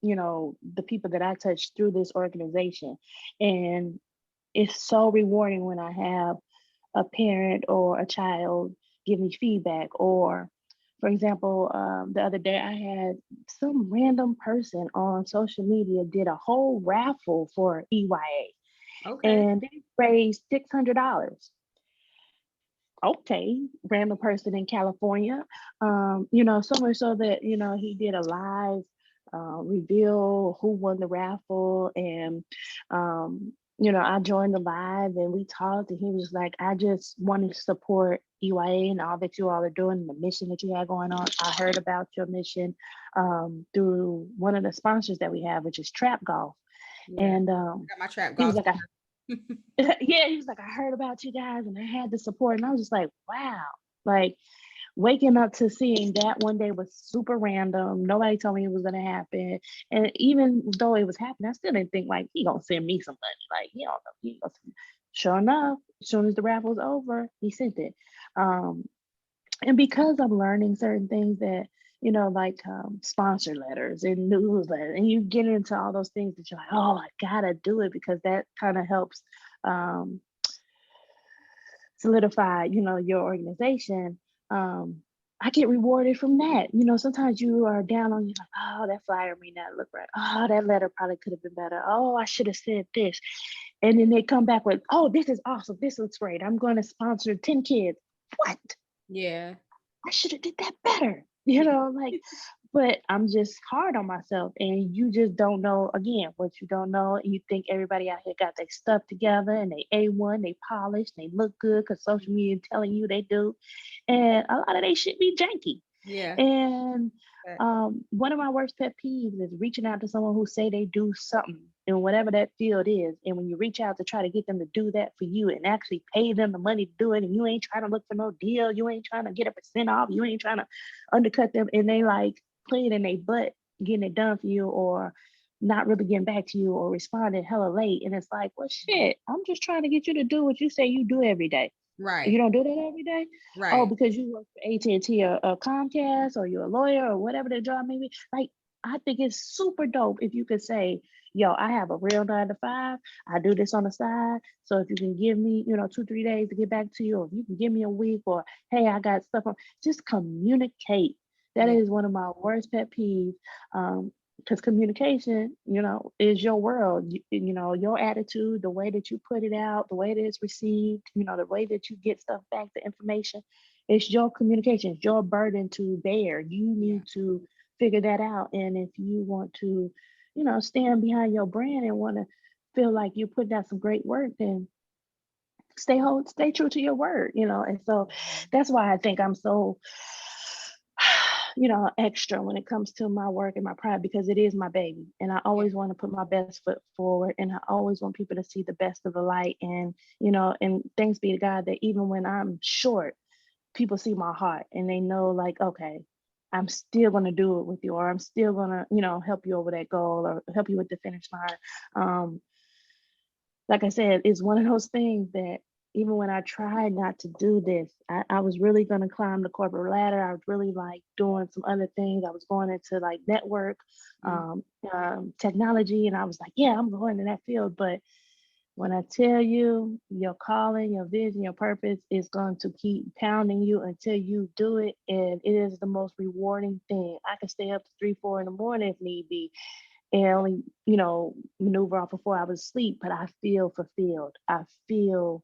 the people that I touch through this organization. And it's so rewarding when I have a parent or a child give me feedback. Or, for example, the other day I had some random person on social media did a whole raffle for EYA, Okay. and they raised $600. Okay, random person in California. So much so that, he did a live reveal who won the raffle. And, I joined the live and we talked, and he was like, "I just wanted to support EYA and all that you all are doing, and the mission that you have going on. I heard about your mission through one of the sponsors that we have, which is Trap Golf." Yeah. And I got my trap he was golf. like, yeah, he was like, "I heard about you guys and I had the support." And I was just like, wow. Like, waking up to seeing that one day was super random. Nobody told me it was gonna happen. And even though it was happening, I still didn't think like he gonna send me some money. Like, he don't know. Sure enough, as soon as the raffle was over, he sent it. Um, and because I'm learning certain things that, like sponsor letters and newsletters, and you get into all those things that you're like, "Oh, I gotta do it," because that kind of helps um, solidify, your organization. um, I get rewarded from that. Sometimes you are down on, you like, "Oh, that flyer may not look right. Oh, that letter probably could have been better. Oh, I should have said this." And then they come back with, "Oh, this is awesome. This looks great. I'm going to sponsor 10 kids." What? Yeah. I should have did that better. Yeah. Like, but I'm just hard on myself, and you just don't know, again, what you don't know. And you think everybody out here got their stuff together and they A1, they polished, they look good because social media telling you they do. And a lot of they shit be janky. Yeah. And one of my worst pet peeves is reaching out to someone who say they do something in whatever that field is. And when you reach out to try to get them to do that for you and actually pay them the money to do it, and you ain't trying to look for no deal, you ain't trying to get a percent off, you ain't trying to undercut them, and they like playing in their butt getting it done for you, or not really getting back to you, or responding hella late. And it's like, well, shit, I'm just trying to get you to do what you say you do every day. You Right. don't do that every day? Oh, Right. because you work for AT&T or Comcast, or you're a lawyer, or whatever the job may be. Like, I think it's super dope if you could say, "Yo, I have a real 9 to 5. I do this on the side. So if you can give me, 2, 3 days to get back to you, or if you can give me a week, or hey, I got stuff on," just communicate. That Yeah. is one of my worst pet peeves. Because communication, is your world. Your attitude, the way that you put it out, the way that it's received, the way that you get stuff back, the information. It's your communication. It's your burden to bear. You Yeah. need to figure that out. And if you want to, stand behind your brand and want to feel like you put out some great work, then stay true to your word. And so that's why I think I'm so extra when it comes to my work and my pride, because it is my baby. And I Yeah. always want to put my best foot forward. And I always want people to see the best of the light. And, and thanks be to God that even when I'm short, people see my heart and they know, like, okay, I'm still going to do it with you, or I'm still going to, help you over that goal or help you with the finish line. Um, like I said, it's one of those things that even when I tried not to do this, I was really going to climb the corporate ladder. I was really like doing some other things. I was going into like network, Mm. technology, and I was like, yeah, I'm going in that field. But when I tell you your calling, your vision, your purpose is going to keep pounding you until you do it. And it is the most rewarding thing. I can stay up to 3, 4 in the morning if need be and only, maneuver off of 4 hours of sleep, but I feel fulfilled. I feel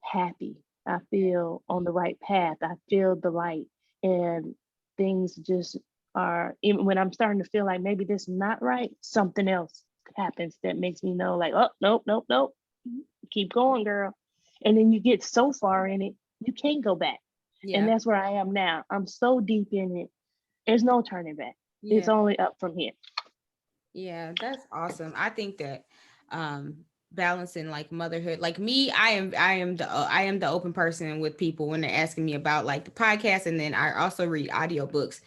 happy. I feel on the right path. I feel the light. And things just are, even when I'm starting to feel like maybe this is not right, something else happens that makes me know, like, oh, nope, nope, nope. Keep going, girl. And then you get so far in it, you can't go back. And Yeah. that's where I am now. I'm so deep in it. There's no turning back. It's Yeah. only up from here. Yeah, that's awesome. I think that balancing like motherhood, like me, I am the open person with people when they're asking me about like the podcast, and then I also read audiobooks.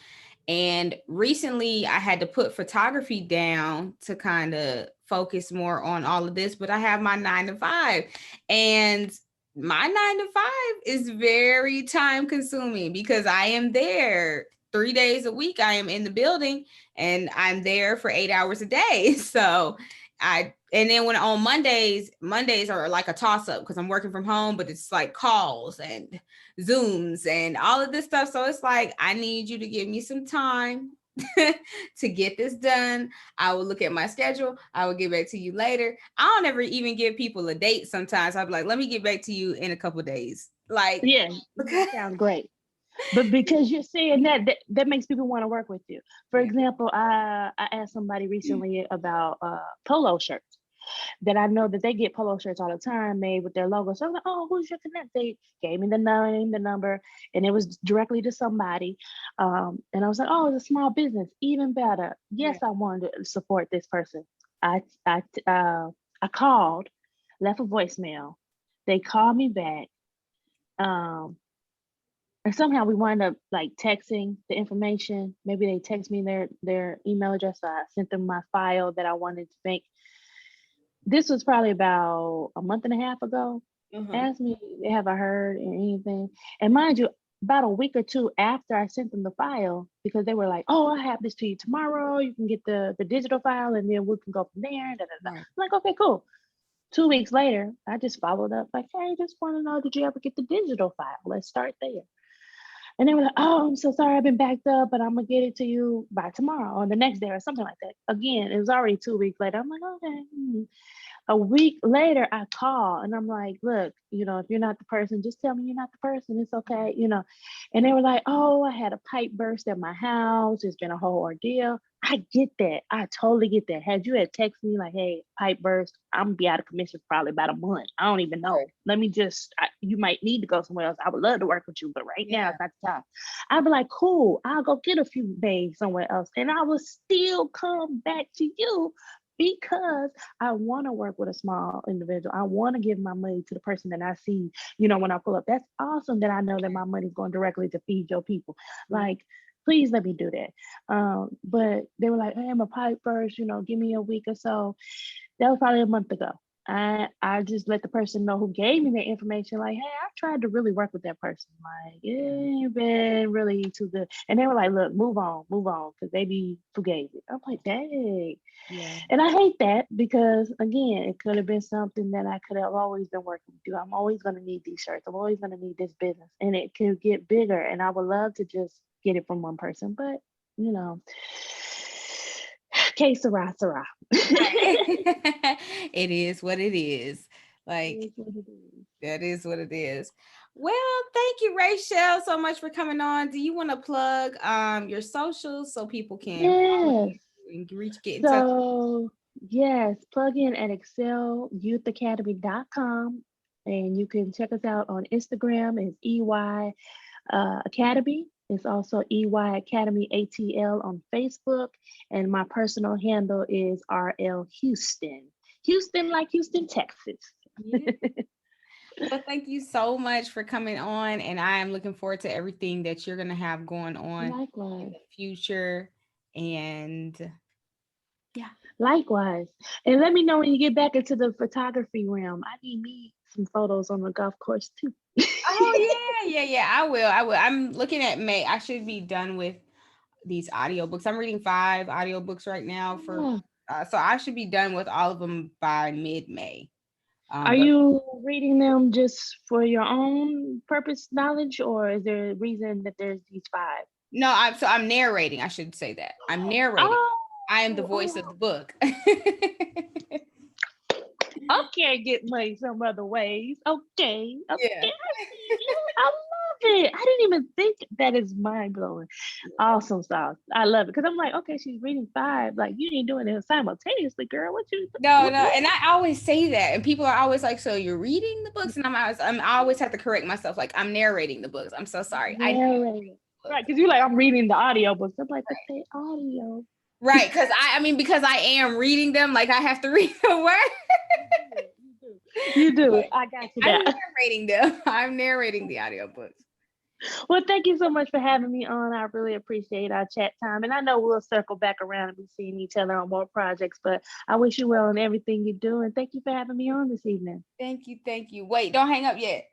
And recently I had to put photography down to kind of focus more on all of this, but I have my 9 to 5, and my 9 to 5 is very time consuming because I am there 3 days a week. I am in the building and I'm there for 8 hours a day. So and then when on Mondays are like a toss up because I'm working from home, but it's like calls and Zooms and all of this stuff. So it's like, I need you to give me some time to get this done. I will look at my schedule. I will get back to you later. I don't ever even give people a date sometimes. I'll be like, let me get back to you in a couple of days. Like, Yeah, okay. that sounds great. But because you're saying that makes people want to work with you. For Yeah. example, I asked somebody recently about polo shirts that I know that they get polo shirts all the time made with their logo. So I'm like, oh, who's your connect? They gave me the name, the number, and it was directly to somebody. And I was like, oh, it's a small business, even better. Yeah. Yes, I wanted to support this person. I called, left a voicemail. They called me back. Um, and somehow we wind up like texting the information. Maybe they text me their email address. So I sent them my file that I wanted to make. This was probably about a month and a half ago. Uh-huh. Asked me, have I heard anything? And mind you, about a week or two after I sent them the file, because they were like, "Oh, I have this to you tomorrow. You can get the digital file, and then we can go from there." Da, da, da. Right. I'm like, "Okay, cool." 2 weeks later, I just followed up like, "Hey, just want to know, did you ever get the digital file? Let's start there." And they were like, "Oh, I'm so sorry, I've been backed up, but I'm gonna get it to you by tomorrow or the next day or something like that." Again, it was already 2 weeks later. I'm like, okay. A week later, I call and I'm like, look, if you're not the person, just tell me you're not the person. It's okay. And they were like, oh, I had a pipe burst at my house. It's been a whole ordeal. I get that. I totally get that. Had you had text me like, hey, pipe burst, I'm gonna be out of commission for probably about a month. I don't even know. Let me you might need to go somewhere else. I would love to work with you, but right now Yeah. it's not the time. I'd be like, cool, I'll go get a few days somewhere else. And I will still come back to you because I want to work with a small individual. I want to give my money to the person that I see, when I pull up. That's awesome that I know that my money's going directly to feed your people. Yeah. Like, please let me do that. But they were like, hey, I'm a pipe burst, give me a week or so. That was probably a month ago. I just let the person know who gave me that information, like, hey, I tried to really work with that person. Like, it ain't been really too good. And they were like, look, move on, because they be fugazi. I'm like, dang. Yeah. And I hate that because, again, it could have been something that I could have always been working with you. I'm always going to need these shirts. I'm always going to need this business. And it could get bigger. And I would love to just get it from one person. But, you know, que sera, sera. Right. It is what it is. It Like, is what it is. that is what it is. Well, thank you, Rachel, so much for coming on. Do you want to plug your socials so people can follow Yes. you and get in touch? So, yes, plug in at excelyouthacademy.com. And you can check us out on Instagram as EY Academy. It's also EY Academy ATL on Facebook. And my personal handle is RL Houston. Houston, like Houston, Texas. Yeah. Well, thank you so much for coming on, and I am looking forward to everything that you're gonna have going on in Likewise. the future. And yeah. Likewise. And let me know when you get back into the photography realm. I need me some photos on the golf course too. Oh yeah. I will. I will. I'm looking at May. I should be done with these audiobooks. I'm reading 5 audiobooks right now for Yeah. so I should be done with all of them by mid-May. Are But you reading them just for your own purpose knowledge, or is there a reason that there's these five? no, I'm narrating. I should say that. I'm narrating. Oh, I am the voice of oh, the book. I can't get money some other ways. Okay, okay, Yeah. I see you. I love it. I didn't even think that is mind blowing. Awesome sauce. I love it because I'm like, okay, she's reading five. Like you ain't doing it simultaneously, girl. What you? No, What? no, What? and I always say that, and people are always like, "So you're reading the books?" And I always have to correct myself, like I'm narrating the books. I'm so sorry. I Narrating. book. Right, because you're like, I'm reading the audiobooks. I'm like, but they audio. Right, because I mean, because I am reading them, like I have to read the word. You do. You do. But I got you I'm now. narrating them. I'm narrating the audiobooks. Well, thank you so much for having me on. I really appreciate our chat time. And I know we'll circle back around and be seeing each other on more projects, but I wish you well in everything you do. And thank you for having me on this evening. Thank you. Thank you. Wait, don't hang up yet.